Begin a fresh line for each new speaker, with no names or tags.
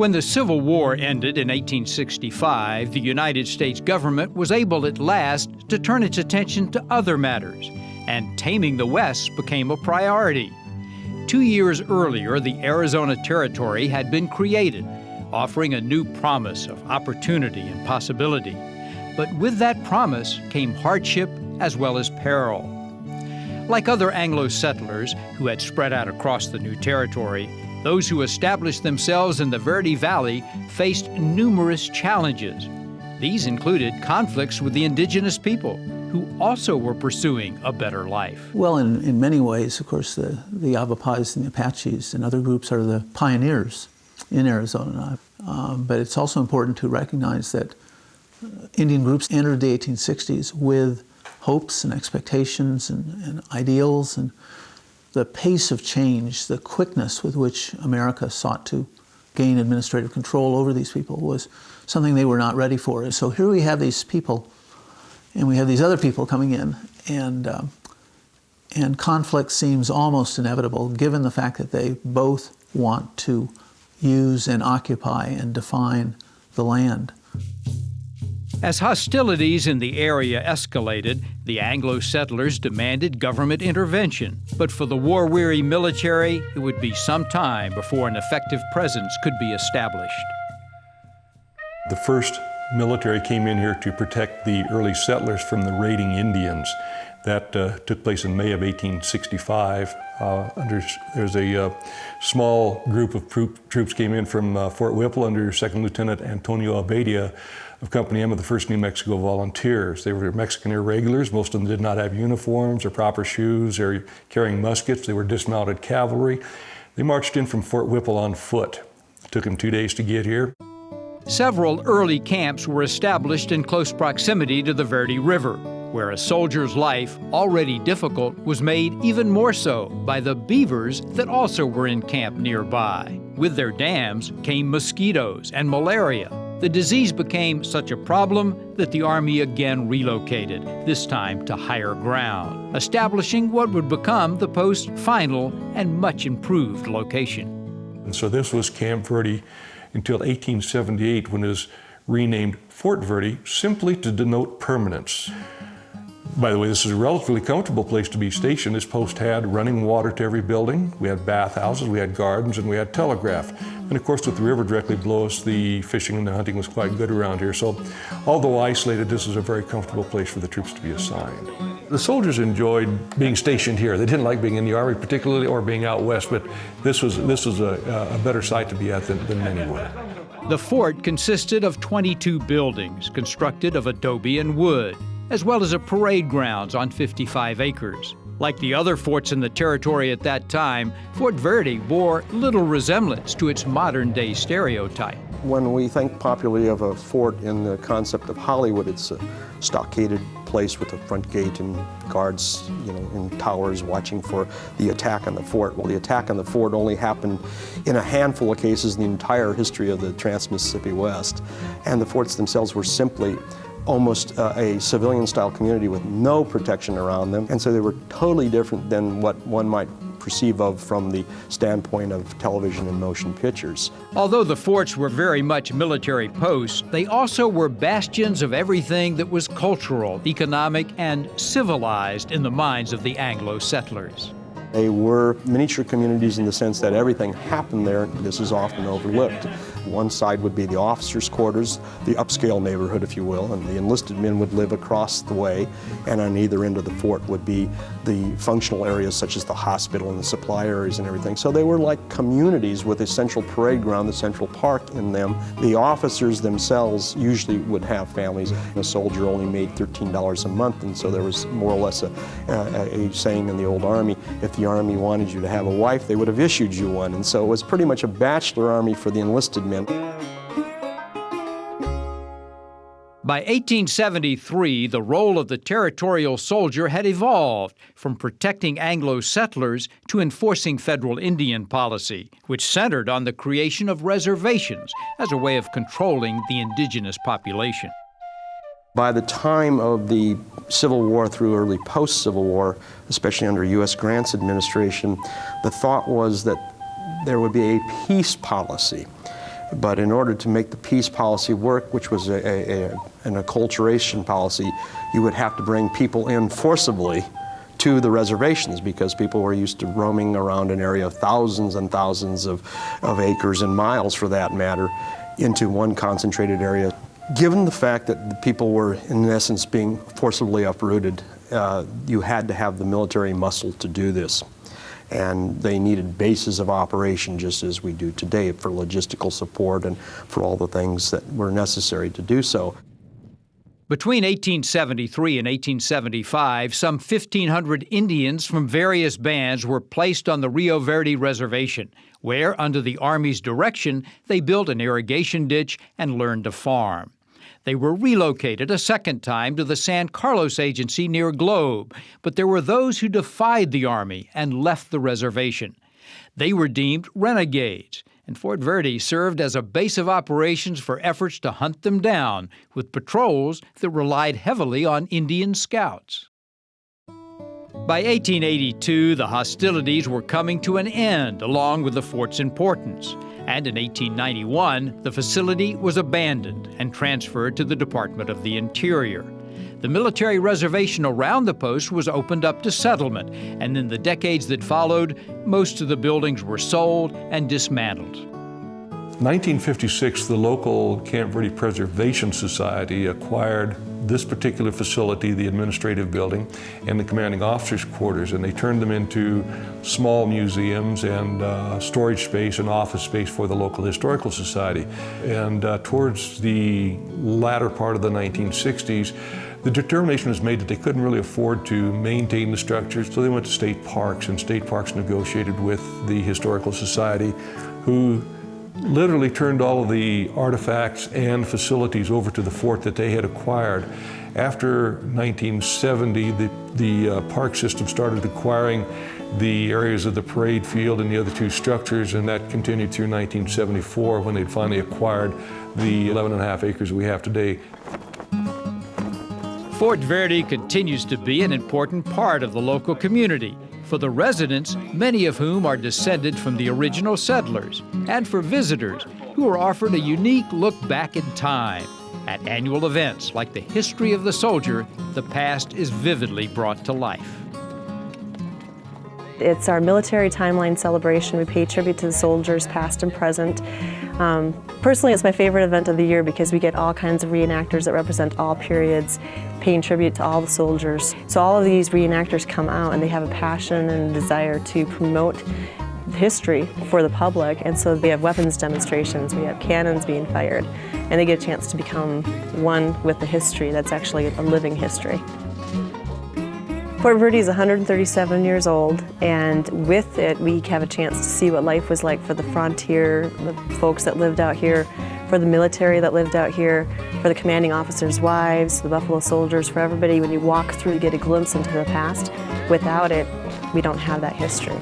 When the Civil War ended in 1865, the United States government was able at last to turn its attention to other matters, and taming the West became a priority. 2 years earlier, the Arizona Territory had been created, offering a new promise of opportunity and possibility. But with that promise came hardship as well as peril. Like other Anglo settlers who had spread out across the new territory, those who established themselves in the Verde Valley faced numerous challenges. These included conflicts with the indigenous people, who also were pursuing a better life.
Well, in many ways, of course, the Yavapais and the Apaches and other groups are the pioneers in Arizona. But it's also important to recognize that Indian groups entered the 1860s with hopes and expectations and ideals, and the pace of change, the quickness with which America sought to gain administrative control over these people was something they were not ready for. And so here we have these people, and we have these other people coming in, and conflict seems almost inevitable given the fact that they both want to use and occupy and define the land.
As hostilities in the area escalated, the Anglo settlers demanded government intervention. But for the war-weary military, it would be some time before an effective presence could be established.
The first military came in here to protect the early settlers from the raiding Indians. That took place in May of 1865. There's a small group of troops came in from Fort Whipple under Second Lieutenant Antonio Abadia of Company M of the 1st New Mexico Volunteers. They were Mexican irregulars. Most of them did not have uniforms or proper shoes or carrying muskets. They were dismounted cavalry. They marched in from Fort Whipple on foot. It took them 2 days to get here.
Several early camps were established in close proximity to the Verde River, where a soldier's life, already difficult, was made even more so by the beavers that also were in camp nearby. With their dams came mosquitoes and malaria. The disease became such a problem that the Army again relocated, this time to higher ground, establishing what would become the post's final and much improved location.
And so this was Camp Verde until 1878, when it was renamed Fort Verde, simply to denote permanence. By the way, this is a relatively comfortable place to be stationed. This post had running water to every building. We had bathhouses, we had gardens, and we had telegraph. And of course, with the river directly below us, the fishing and the hunting was quite good around here. So, although isolated, this is a very comfortable place for the troops to be assigned. The soldiers enjoyed being stationed here. They didn't like being in the Army particularly, or being out west, but this was a better site to be at than many were.
The fort consisted of 22 buildings constructed of adobe and wood, as well as a parade grounds on 55 acres. Like the other forts in the territory at that time, Fort Verde bore little resemblance to its modern-day stereotype.
When we think popularly of a fort in the concept of Hollywood, it's a stockaded place with a front gate and guards, in towers watching for the attack on the fort. Well, the attack on the fort only happened in a handful of cases in the entire history of the Trans-Mississippi West, and the forts themselves were simply almost a civilian-style community with no protection around them, and so they were totally different than what one might perceive of from the standpoint of television and motion pictures.
Although the forts were very much military posts, they also were bastions of everything that was cultural, economic, and civilized in the minds of the Anglo settlers.
They were miniature communities in the sense that everything happened there. This is often overlooked. One side would be the officers' quarters, the upscale neighborhood, if you will, and the enlisted men would live across the way, and on either end of the fort would be the functional areas such as the hospital and the supply areas and everything. So they were like communities with a central parade ground, the central park in them. The officers themselves usually would have families. A soldier only made $13 a month, and so there was more or less a saying in the old Army, if the Army wanted you to have a wife, they would have issued you one. And so it was pretty much a bachelor army for the enlisted men.
By 1873, the role of the territorial soldier had evolved from protecting Anglo settlers to enforcing federal Indian policy, which centered on the creation of reservations as a way of controlling the indigenous population.
By the time of the Civil War through early post-Civil War, especially under U.S. Grant's administration, the thought was that there would be a peace policy. But in order to make the peace policy work, which was an acculturation policy, you would have to bring people in forcibly to the reservations, because people were used to roaming around an area of thousands and thousands of acres and miles, for that matter, into one concentrated area. Given the fact that the people were, in essence, being forcibly uprooted, you had to have the military muscle to do this. And they needed bases of operation, just as we do today, for logistical support and for all the things that were necessary to do so.
Between 1873 and 1875, some 1,500 Indians from various bands were placed on the Rio Verde Reservation, where, under the Army's direction, they built an irrigation ditch and learned to farm. They were relocated a second time to the San Carlos Agency near Globe, but there were those who defied the Army and left the reservation. They were deemed renegades, and Fort Verde served as a base of operations for efforts to hunt them down, with patrols that relied heavily on Indian scouts. By 1882, the hostilities were coming to an end, along with the fort's importance. And in 1891, the facility was abandoned and transferred to the Department of the Interior. The military reservation around the post was opened up to settlement, and in the decades that followed, most of the buildings were sold and dismantled.
In 1956, the local Camp Verde Preservation Society acquired this particular facility, the administrative building, and the commanding officer's quarters, and they turned them into small museums and storage space and office space for the local historical society. And towards the latter part of the 1960s, the determination was made that they couldn't really afford to maintain the structures, so they went to state parks, and state parks negotiated with the historical society, who literally turned all of the artifacts and facilities over to the fort that they had acquired. After 1970, the park system started acquiring the areas of the parade field and the other two structures, and that continued through 1974 when they'd finally acquired the 11.5 acres we have today.
Fort Verde continues to be an important part of the local community, for the residents, many of whom are descended from the original settlers, and for visitors who are offered a unique look back in time. At annual events like the History of the Soldier, the past is vividly brought to life.
It's our military timeline celebration. We pay tribute to the soldiers, past and present. Personally, it's my favorite event of the year because we get all kinds of reenactors that represent all periods, paying tribute to all the soldiers. So all of these reenactors come out and they have a passion and a desire to promote history for the public, and so we have weapons demonstrations, we have cannons being fired, and they get a chance to become one with the history that's actually a living history. Fort Verde is 137 years old, and with it we have a chance to see what life was like for the frontier, the folks that lived out here, for the military that lived out here, for the commanding officers' wives, the Buffalo Soldiers, for everybody. When you walk through, you get a glimpse into the past. Without it, we don't have that history.